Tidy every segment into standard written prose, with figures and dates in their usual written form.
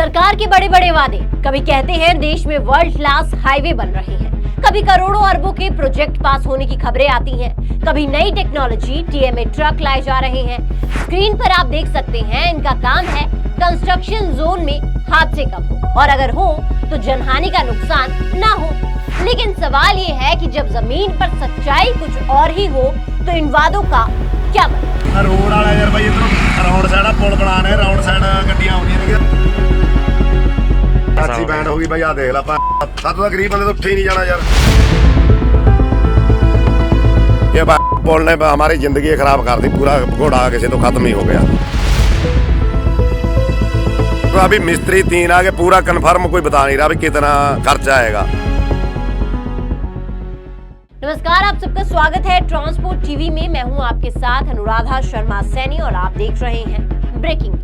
सरकार के बड़े बड़े वादे, कभी कहते हैं देश में वर्ल्ड क्लास हाईवे बन रहे हैं, कभी करोड़ों अरबों के प्रोजेक्ट पास होने की खबरें आती हैं, कभी नई टेक्नोलॉजी टीएमए ट्रक लाए जा रहे हैं। स्क्रीन पर आप देख सकते हैं इनका काम है कंस्ट्रक्शन जोन में हादसे कम हो और अगर हो तो जनहानि का नुकसान ना हो। लेकिन सवाल ये है कि जब जमीन पर सच्चाई कुछ और ही हो तो इन वादों का क्या मतलब? रोड वाला यार भाई इधर रोड साइड पुल बनाने रोड साइड गड्डियां आउंदियां ने टैक्सी बैंड होगी भाई। आ देख ला साथ तो गरीब बंदे तो उठे ही नहीं जाना यार। ये पुल ने हमारी जिंदगी खराब कर दी, पूरा घोड़ा किसी तो खत्म ही हो गया। तो अभी मिस्त्री 3 आगे पूरा कंफर्म कोई बता नहीं रहा भी कितना खर्चा आएगा। नमस्कार, आप सबका स्वागत है ट्रांसपोर्ट टीवी में। मैं हूं आपके साथ अनुराधा शर्मा सैनी और आप देख रहे हैं ब्रेकिंग।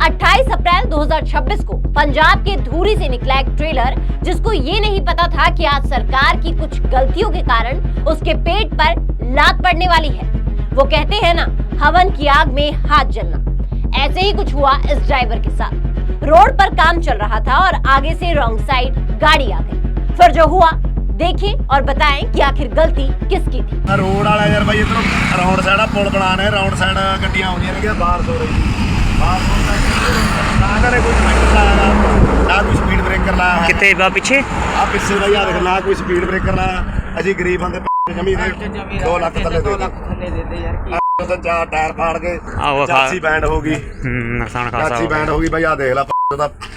28 अप्रैल 2026 को पंजाब के धूरी से निकला एक ट्रेलर जिसको ये नहीं पता था कि आज सरकार की कुछ गलतियों के कारण उसके पेट पर लात पड़ने वाली है। वो कहते हैं ना, हवन की आग में हाथ जलना। ऐसे ही कुछ हुआ इस ड्राइवर के साथ। रोड पर काम चल रहा था और आगे से रॉन्ग साइड गाड़ी आ गई। फिर जो हुआ देखें और बताएं कि आखिर गलती किसकी थी। रोड वाला यार भाई इधर रोड साइड पुल बनाने रोड साइड गड्डियां आउंदियां ने बाहर सो रही ना कोई स्पीड ब्रेकर लाया है कितने बा पीछे आ पीछे भाई आ देख ना कोई स्पीड ब्रेकर लाया। अजी गरीब बंदे जमीन 2 लाख थल्ले दे दे यार। तो 4 टायर फाड़ के टैक्सी बैंड होगी, नुकसान खासा टैक्सी बैंड होगी भाई। आ देख ला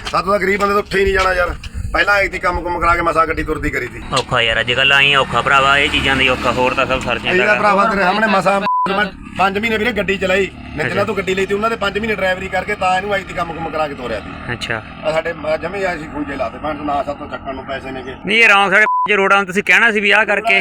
साथ तो गरीब बंदे तो उठे ही नहीं जाना यार। ਪਹਿਲਾਂ ਆਈ ਤੀ ਕੰਮ ਕਰਾ ਕੇ ਮਸਾ ਗੱਡੀ ਤੁਰਦੀ ਕਰੀ ਤੀ। ਔਖਾ ਯਾਰ ਅੱਜ ਕੱਲ ਆਈ ਔਖਾ ਭਰਾਵਾ, ਇਹ ਚੀਜ਼ਾਂ ਦੀ ਔਖਾ ਹੋਰ ਤਾਂ ਸਭ ਸਰ ਜਾਂਦਾ। ਇਹਦਾ ਭਰਾਵਾ ਤੇਰੇ ਸਾਹਮਣੇ ਮਸਾ 5 ਮਹੀਨੇ ਵੀਰੇ ਗੱਡੀ ਚਲਾਈ ਨਿਕਲਾ ਤੂੰ ਗੱਡੀ ਲਈ ਤੀ ਉਹਨਾਂ ਦੇ 5 ਮਹੀਨੇ ਡਰਾਈਵਰੀ ਕਰਕੇ ਤਾਂ ਇਹਨੂੰ ਆਈ ਤੀ ਕੰਮ ਕਰਾ ਕੇ ਤੋਰਿਆ ਤੀ। ਅੱਛਾ ਸਾਡੇ ਜਮੇ ਆਏ ਸੀ ਖੂੰਜੇ ਲਾਤੇ ਮੈਂ ਨਾ ਸਭ ਤੋਂ ਚੱਕਣ ਨੂੰ ਪੈਸੇ ਨੇਗੇ। ਨਹੀਂ ਇਹ ਰੌਂਗ ਸਾਈਡ ਰੋਡਾਂ ਨੂੰ ਤੁਸੀਂ ਕਹਿਣਾ ਸੀ ਵੀ ਆਹ ਕਰਕੇ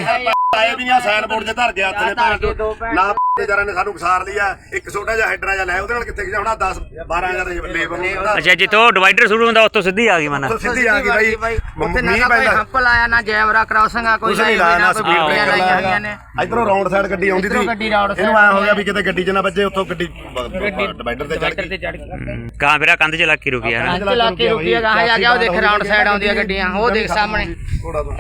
ਆਏ ਵੀ ਆ ਸਾਈਨ ਬੋਰਡ 'ਤੇ ਧਰ ਗਿਆ ਹੱਥ ਨੇ ਭੈਣ ਨਾ ਜਰਾ ਨੇ ਸਾਨੂੰ ਖਸਾਰ ਲਿਆ। ਇੱਕ ਛੋਟਾ ਜਿਹਾ ਹੈਡਰਾ ਜਿਹਾ ਲੈ ਉਹਦੇ ਨਾਲ ਕਿੱਥੇ ਗਿਆ ਹੁਣ 10-12 ਲੇਬਰ ਨੂੰ। ਅੱਛਾ ਜਿੱਥੋਂ ਡਿਵਾਈਡਰ ਸ਼ੁਰੂ ਹੁੰਦਾ ਉੱਥੋਂ ਸਿੱਧੀ ਆ ਗਈ ਮਨ ਸਿੱਧੀ ਆ ਗਈ ਬਾਈ। ਮੀਂਹ ਪੈਂਦਾ ਹੰਪ ਲਾਇਆ ਨਾ ਜੈਵਰਾ ਕ੍ਰਾਸਿੰਗ ਕੋਈ ਨਹੀਂ ਲਾਇਆ ਨਾ ਸਪੀਡ ਬ੍ਰੇਕਰ ਲਾਇਆ। ਇਧਰੋਂ ਰੌਂਡ ਸਾਈਡ ਗੱਡੀ ਆਉਂਦੀ ਸੀ ਇਹਨੂੰ ਆਇਆ ਹੋ ਗਿਆ ਵੀ ਕਿਤੇ ਗੱਡੀ 'ਚ ਨਾ ਵੱਜੇ। ਉੱਥੋਂ ਗੱਡੀ ਡਿਵਾਈਡਰ ਤੇ ਚੜ ਗਈ। ਕਾਂ ਫਿਰ ਕੰਧ 'ਚ ਲੱਗ ਕੇ ਰੁਕੀ ਹੈ ਨਾ ਲਾ ਕੇ ਰੁਕੀ ਗਾਹ ਜਾ ਗਿਆ। ਉਹ ਦੇਖ ਰਾਉਂਡ ਸਾਈਡ ਆਉਂਦੀਆਂ ਗੱਡੀਆਂ, ਉਹ ਦੇਖ ਸਾਹਮਣੇ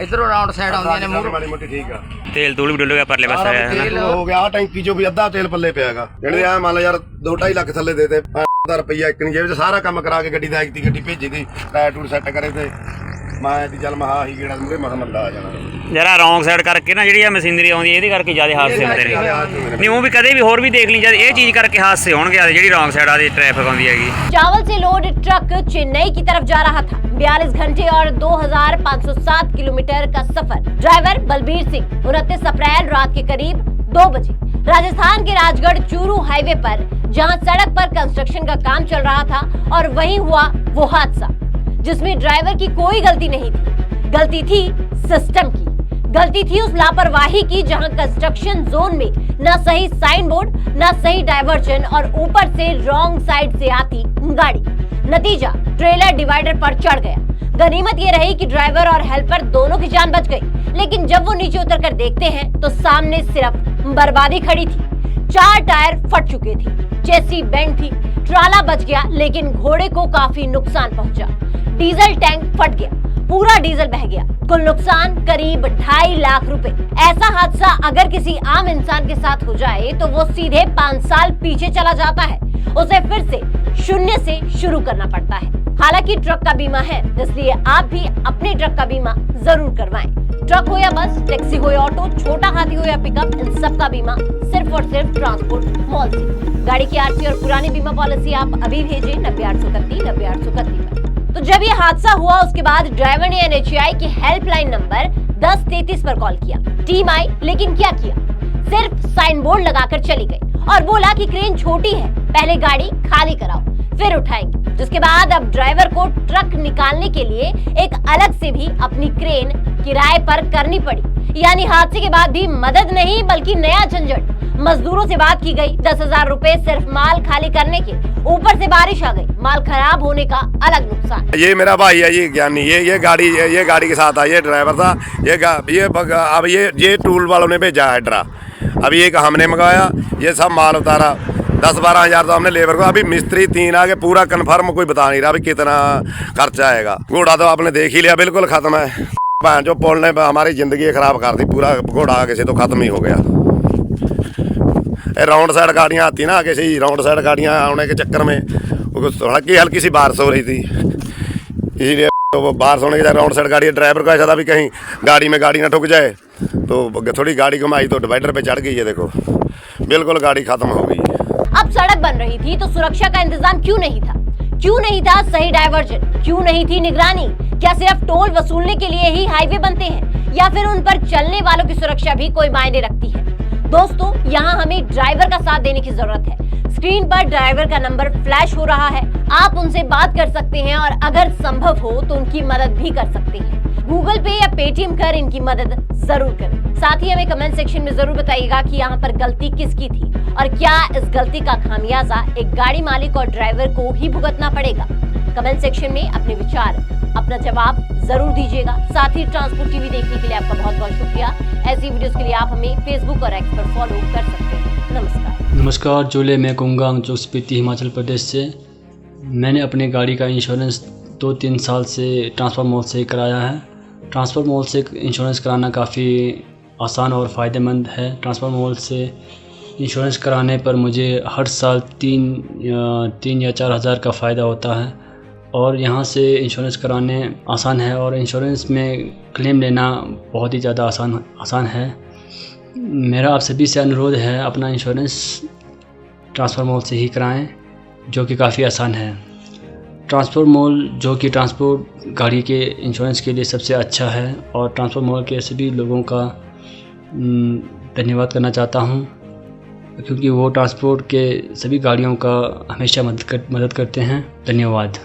ਇਧਰੋਂ ਰਾਉਂਡ ਸਾਈਡ ਆਉਂਦੀਆਂ ਨੇ ਮੂਹਰੋਂ। ਮਾੜੀ ਮੋਟੀ ਠੀਕ ਆ। ਤੇਲ ਤੂਲ ਵੀ ਡੁੱਲ ਗਿਆ ਪਰਲੇ ਪਾਸੇ ਤੇਲ ਹੋ ਗਿਆ ਆ ਟੈਂਕੀ 'ਚੋਂ ਵੀ ਅੱਧਾ ਤੇਲ ਪੱਲੇ ਪਿਆਗਾ। ਜਿਹੜੇ ਆ ਮੰਨ ਲਾ ਯਾਰ 2-2.5 ਲੱਖ ਥੱਲੇ ਦੇ ਤੇ 5,000 ਰੁਪਈਆ ਇੱਕ ਨਹੀਂ ਜੇਬ 'ਚ ਸਾਰਾ ਕੰਮ ਕਰਾ ਕੇ ਗੱਡੀ ਦਾ ਇੱਕ ਦੀ ਗੱਡੀ ਭੇਜੀ ਦੀ ਟਾਇਰ ਟੂਰ ਸੈੱਟ ਕਰੇ ਤੇ ਮੈਂ ਦੀ ਚੱਲ ਮਹਾ ਹੀ ਗੇੜਾ ਮੂਰੇ ਮੰਦਾ ਆ ਜਾਣਾ। ਜਰਾ ਰੌਂਗ ਸਾਈਡ ਕਰਕੇ ਨਾ ਜਿਹੜੀ ਆ ਮਸ਼ੀਨਰੀ ਆਉਂਦੀ ਇਹਦੇ ਕਰਕੇ ਜ਼ਿਆਦਾ ਹਾਦਸੇ ਹੁੰਦੇ ਨੇ। ਨਹੀਂ ਉਹ ਵੀ ਕਦੇ ਵੀ ਹੋਰ ਵੀ ਦੇਖ ਲਈ ਜਦ ਇਹ ਚੀਜ਼ ਕਰਕੇ ਹਾਦਸੇ ਹੋਣਗੇ ਜਿਹੜੀ ਰੌਂग साइड आदि ट्रैफिक आती है। चावल से लोड ट्रक चेन्नई की तरफ जा रहा था। 42 घंटे और 2507 किलोमीटर का सफर। ड्राइवर बलबीर सिंह 29 अप्रैल रात के करीब 2 बजे राजस्थान के राजगढ़ चूरू हाईवे पर जहां सड़क पर कंस्ट्रक्शन का काम चल रहा था और वहीं हुआ वो हादसा जिसमें ड्राइवर की कोई गलती नहीं थी। गलती थी सिस्टम की। गलती थी उस लापरवाही की जहां कंस्ट्रक्शन जोन में न सही साइन बोर्ड, न सही डायवर्जन और ऊपर से रॉन्ग साइड से आती गाड़ी। नतीजा ट्रेलर डिवाइडर पर चढ़ गया। गनीमत ये रही कि ड्राइवर और हेल्पर दोनों की जान बच गई। लेकिन जब वो नीचे उतर कर देखते हैं तो सामने सिर्फ बर्बादी खड़ी थी। 4 टायर फट चुके थे, चेसी बेंड थी, ट्राला बच गया लेकिन घोड़े को काफी नुकसान पहुंचा। डीजल टैंक फट गया, पूरा डीजल बह गया। कुल नुकसान करीब 2.5 लाख रुपए। ऐसा हादसा अगर किसी आम इंसान के साथ हो जाए तो वो सीधे 5 साल पीछे चला जाता है। उसे फिर से शून्य से शुरू करना पड़ता है। हालांकि ट्रक का बीमा है, इसलिए आप भी अपने ट्रक का बीमा जरूर करवाएं। ट्रक हो या बस, टैक्सी हो या ऑटो, छोटा हाथी हो या पिकअप, इन सब का बीमा सिर्फ और सिर्फ ट्रांसपोर्ट मॉल से। गाड़ी की आरसी और पुरानी बीमा पॉलिसी आप अभी भेजें 90-831-90-831 पर। तो जब ये हादसा हुआ उसके बाद ड्राइवर ने एनएचएआई की हेल्पलाइन नंबर 1033 पर कॉल किया। टीम आई, लेकिन क्या किया? सिर्फ साइन बोर्ड लगाकर चली गई और बोला कि क्रेन छोटी है, पहले गाड़ी खाली कराओ फिर उठाएंगे। जिसके बाद अब ड्राइवर को ट्रक निकालने के लिए एक अलग से भी अपनी क्रेन किराए पर करनी पड़ी। यानी हादसे के बाद भी मदद नहीं बल्कि नया झंझट। मजदूरों से बात की गई, 10,000 रुपए सिर्फ माल खाली करने के, ऊपर से बारिश आ गई, माल खराब होने का अलग नुकसान। ये मेरा भाई है, ये ज्ञानी, ये गाड़ी के साथ आया, ये ड्राइवर था। अब ये टूल वालों ने भेजा है ड्रा। अब ये हमने मंगाया, ये सब माल उतारा, 10-12 हज़ार तो हमने लेबर को, अभी मिस्त्री 3 आ गए, पूरा कन्फर्म कोई बता नहीं रहा अभी कितना खर्चा आएगा। घोड़ा तो आपने देख ही लिया, बिल्कुल खत्म है। जो पुल ने हमारी जिंदगी खराब कर दी, पूरा घोड़ा आगे से तो खत्म ही हो गया। राउंड साइड गाड़ियाँ आती ना आगे से ही, राउंड साइड गाड़ियाँ आने के चक्कर में हल्की सी बारिश हो रही थी, इसीलिए तो बारिश होने के बाद राउंड साइड गाड़ी, ड्राइवर को ऐसा था भी कहीं गाड़ी में गाड़ी ना ठुक जाए, तो थोड़ी गाड़ी घुमाई तो डिवाइडर पे चढ़ गई है। देखो बिल्कुल गाड़ी खत्म हो गई। अब सड़क बन रही थी तो सुरक्षा का इंतजाम क्यों नहीं था? क्यों नहीं था सही डायवर्जन? क्यों नहीं थी निगरानी? क्या सिर्फ टोल वसूलने के लिए ही हाईवे बनते हैं या फिर उन पर चलने वालों की सुरक्षा भी कोई मायने रखती है? दोस्तों, यहाँ हमें ड्राइवर का साथ देने की जरूरत है। स्क्रीन पर ड्राइवर का नंबर फ्लैश हो रहा है, आप उनसे बात कर सकते हैं और अगर संभव हो तो उनकी मदद भी कर सकते हैं। गूगल पे या पेटीएम कर इनकी मदद जरूर करें। साथ ही हमें कमेंट सेक्शन में जरूर बताइएगा कि यहाँ पर गलती किसकी थी और क्या इस गलती का खामियाजा एक गाड़ी मालिक और ड्राइवर को ही भुगतना पड़ेगा। कमेंट सेक्शन में अपने विचार, अपना जवाब जरूर दीजिएगा। साथ ही ट्रांसपोर्ट टीवी देखने के लिए आपका बहुत बहुत शुक्रिया। ऐसी वीडियोस के लिए आप हमें फेसबुक और एक्स पर फॉलो कर सकते हैं। नमस्कार, जोले मैं कुंगांग जो स्पीति हिमाचल प्रदेश से। मैंने अपनी गाड़ी का इंश्योरेंस 2-3 साल से ट्रांसफर मॉल से कराया है। ट्रांसफर मॉल से इंश्योरेंस कराना काफ़ी आसान और फ़ायदेमंद है। ट्रांसफर मॉल से इंश्योरेंस कराने पर मुझे हर साल 3 या 4 हज़ार का फ़ायदा होता है और यहाँ से इंश्योरेंस कराने आसान है और इंश्योरेंस में क्लेम लेना बहुत ही ज़्यादा आसान है। मेरा आप सभी से अनुरोध है, अपना इंश्योरेंस ट्रांसफर मॉल से ही कराएं, जो कि काफ़ी आसान है। ट्रांसफर मॉल जो कि ट्रांसपोर्ट गाड़ी के इंश्योरेंस के लिए सबसे अच्छा है और ट्रांसफर मॉल के सभी लोगों का धन्यवाद करना चाहता हूं, क्योंकि वो ट्रांसपोर्ट के सभी गाड़ियों का हमेशा मदद करते हैं। धन्यवाद।